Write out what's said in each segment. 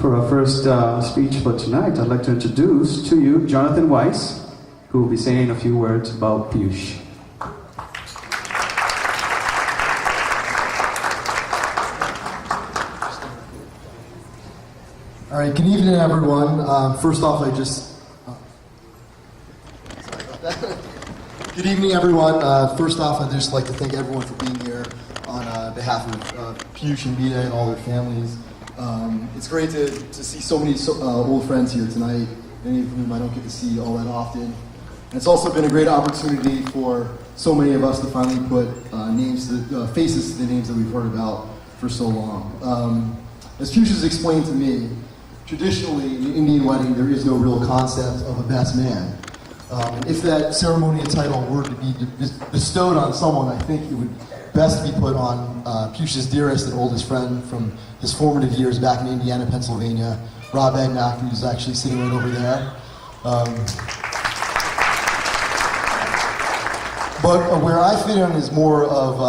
For our first speech for tonight, I'd like to introduce to you Jonathan Weiss, who will be saying a few words about Piyush. All right, good evening, everyone. First off, Good evening, everyone. First off, I'd just like to thank everyone for being here on behalf of Piyush and Vida and all their families. It's great to see so many old friends here tonight, many of whom I don't get to see all that often. And it's also been a great opportunity for so many of us to finally put faces to the names that we've heard about for so long. As Piyush has explained to me, traditionally in an Indian wedding there is no real concept of a best man. If that ceremonial title were to be bestowed on someone, I think it would best be put on Piyush's dearest and oldest friend from his formative years back in Indiana, Pennsylvania, Rob Agnock, who's actually sitting right over there. But where I fit in is more of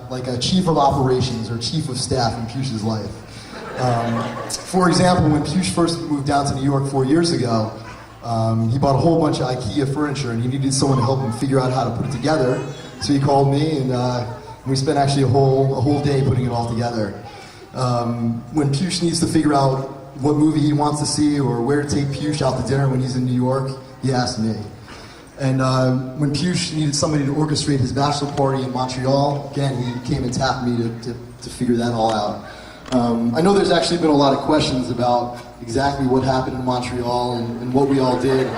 like a chief of operations or chief of staff in Piyush's life. For example, when Piyush first moved down to New York 4 years ago, he bought a whole bunch of IKEA furniture and he needed someone to help him figure out how to put it together. So he called me and we spent actually a whole day putting it all together. When Piyush needs to figure out what movie he wants to see or where to take Piyush out to dinner when he's in New York, he asked me. And when Piyush needed somebody to orchestrate his bachelor party in Montreal, again, he came and tapped me to figure that all out. I know there's actually been a lot of questions about exactly what happened in Montreal and what we all did,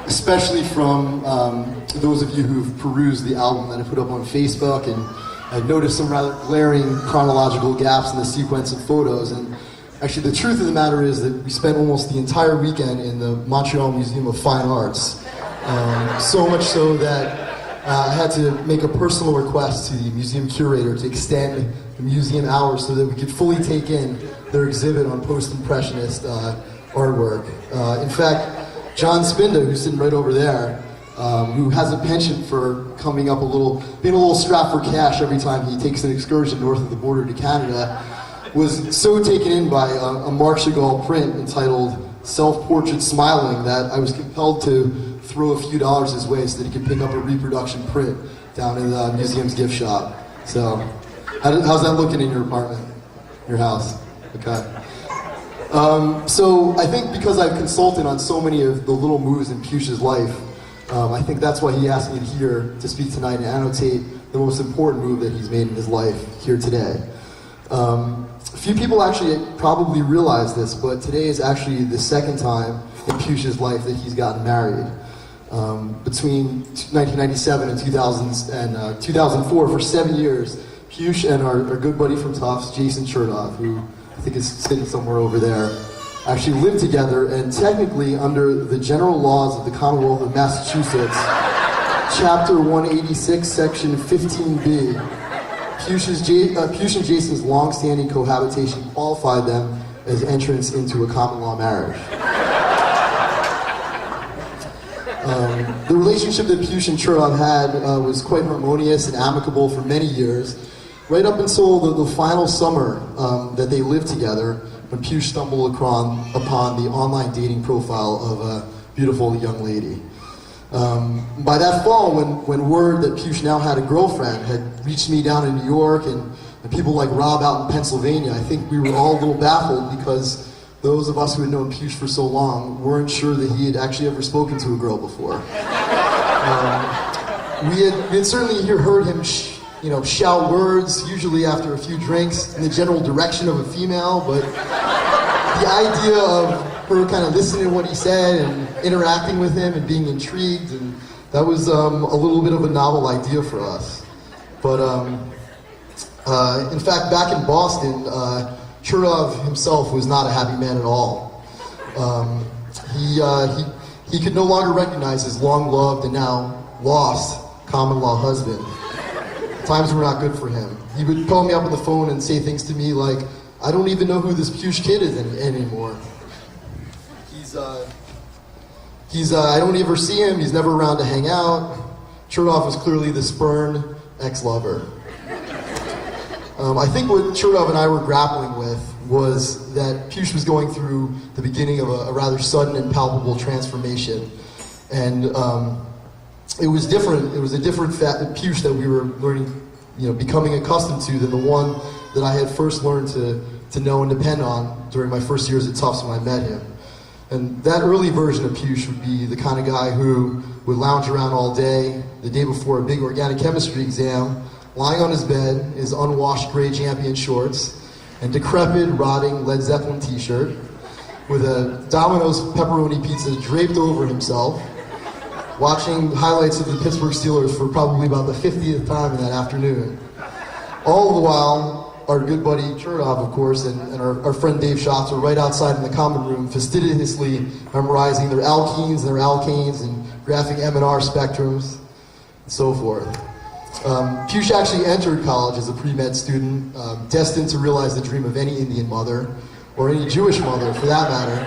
especially from those of you who've perused the album that I put up on Facebook, and I've noticed some rather glaring chronological gaps in the sequence of photos. And actually the truth of the matter is that we spent almost the entire weekend in the Montreal Museum of Fine Arts. So much so that I had to make a personal request to the museum curator to extend the museum hours so that we could fully take in their exhibit on post-impressionist artwork. In fact, John Spinda, who's sitting right over there, who has a penchant for being a little strapped for cash every time he takes an excursion north of the border to Canada, was so taken in by a Marc Chagall print entitled Self-Portrait Smiling that I was compelled to throw a few dollars his way so that he could pick up a reproduction print down in the museum's gift shop. So, how's that looking in your apartment, your house? Okay. So I think because I've consulted on so many of the little moves in Piyush's life, I think that's why he asked me here to speak tonight and annotate the most important move that he's made in his life here today. A few people actually probably realize this, but today is actually the second time in Piyush's life that he's gotten married. Between 1997 and 2004, for 7 years, Piyush and our good buddy from Tufts, Jason Chertoff, who I think is sitting somewhere over there, actually lived together, and technically under the general laws of the Commonwealth of Massachusetts, Chapter 186, Section 15B, Piyush and Jason's long-standing cohabitation qualified them as entrance into a common law marriage. The relationship that Piyush and Chertoff had was quite harmonious and amicable for many years, right up until the final summer that they lived together, when Piyush stumbled upon the online dating profile of a beautiful young lady. By that fall, when word that Piyush now had a girlfriend had reached me down in New York and people like Rob out in Pennsylvania, I think we were all a little baffled because those of us who had known Piyush for so long weren't sure that he had actually ever spoken to a girl before. We had certainly heard him shout words, usually after a few drinks, in the general direction of a female, but the idea of her kind of listening to what he said and interacting with him and being intrigued, and that was a little bit of a novel idea for us. But in fact, back in Boston, Chertoff himself was not a happy man at all. He could no longer recognize his long-loved and now lost common-law husband. Times were not good for him. He would call me up on the phone and say things to me like, "I don't even know who this Piyush kid is anymore. I don't ever see him. He's never around to hang out." Chertoff was clearly the spurned ex-lover. I think what Chertoff and I were grappling with was that Push was going through the beginning of a rather sudden and palpable transformation. And it was different. It was a different Push that we were learning, becoming accustomed to than the one that I had first learned to know and depend on during my first years at Tufts when I met him. And that early version of Push would be the kind of guy who would lounge around all day, the day before a big organic chemistry exam, lying on his bed, his unwashed gray Champion shorts, and decrepit, rotting Led Zeppelin t-shirt, with a Domino's pepperoni pizza draped over himself, watching highlights of the Pittsburgh Steelers for probably about the 50th time in that afternoon. All the while, our good buddy Chertoff, of course, and our friend Dave Schatz were right outside in the common room, fastidiously memorizing their alkenes and their alkanes and graphing M&R spectrums, and so forth. Push actually entered college as a pre-med student, destined to realize the dream of any Indian mother, or any Jewish mother for that matter,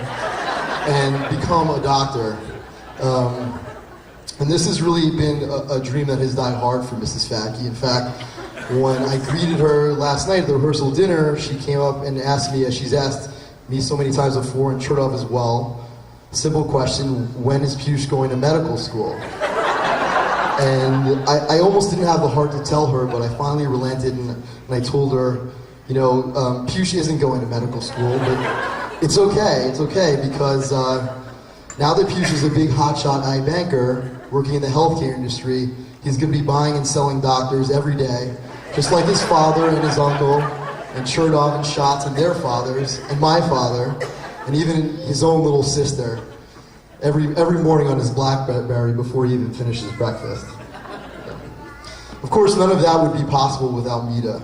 and become a doctor. And this has really been a dream that has died hard for Mrs. Facky. In fact, when I greeted her last night at the rehearsal dinner, she came up and asked me, as she's asked me so many times before, and Chertoff as well, simple question: when is Push going to medical school? And I almost didn't have the heart to tell her, but I finally relented and I told her, Push isn't going to medical school, but it's okay because now that Push is a big hotshot banker working in the healthcare industry, he's going to be buying and selling doctors every day, just like his father and his uncle, and Chertoff and Schatz and their fathers, and my father, and even his own little sister, every morning on his BlackBerry before he even finishes breakfast. Of course, none of that would be possible without Mita.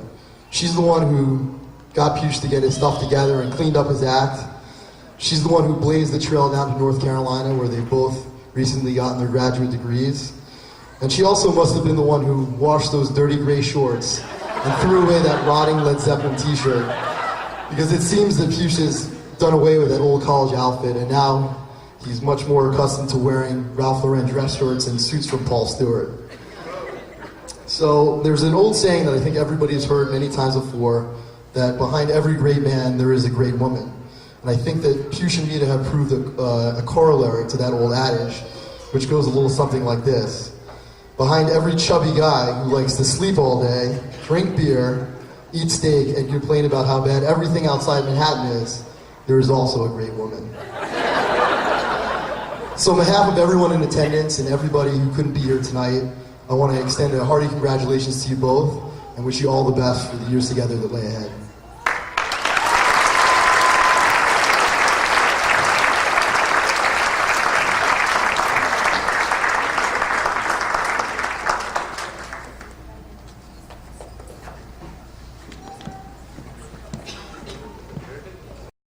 She's the one who got Push to get his stuff together and cleaned up his act. She's the one who blazed the trail down to North Carolina, where they both recently gotten their graduate degrees. And she also must have been the one who washed those dirty gray shorts and threw away that rotting Led Zeppelin t-shirt, because it seems that Push has done away with that old college outfit, and now he's much more accustomed to wearing Ralph Lauren dress shorts and suits from Paul Stewart. So there's an old saying that I think everybody has heard many times before, that behind every great man there is a great woman. And I think that Push and Mita have proved a corollary to that old adage, which goes a little something like this: behind every chubby guy who likes to sleep all day, drink beer, eat steak, and complain about how bad everything outside Manhattan is, there is also a great woman. So on behalf of everyone in attendance and everybody who couldn't be here tonight, I want to extend a hearty congratulations to you both and wish you all the best for the years together that lay ahead.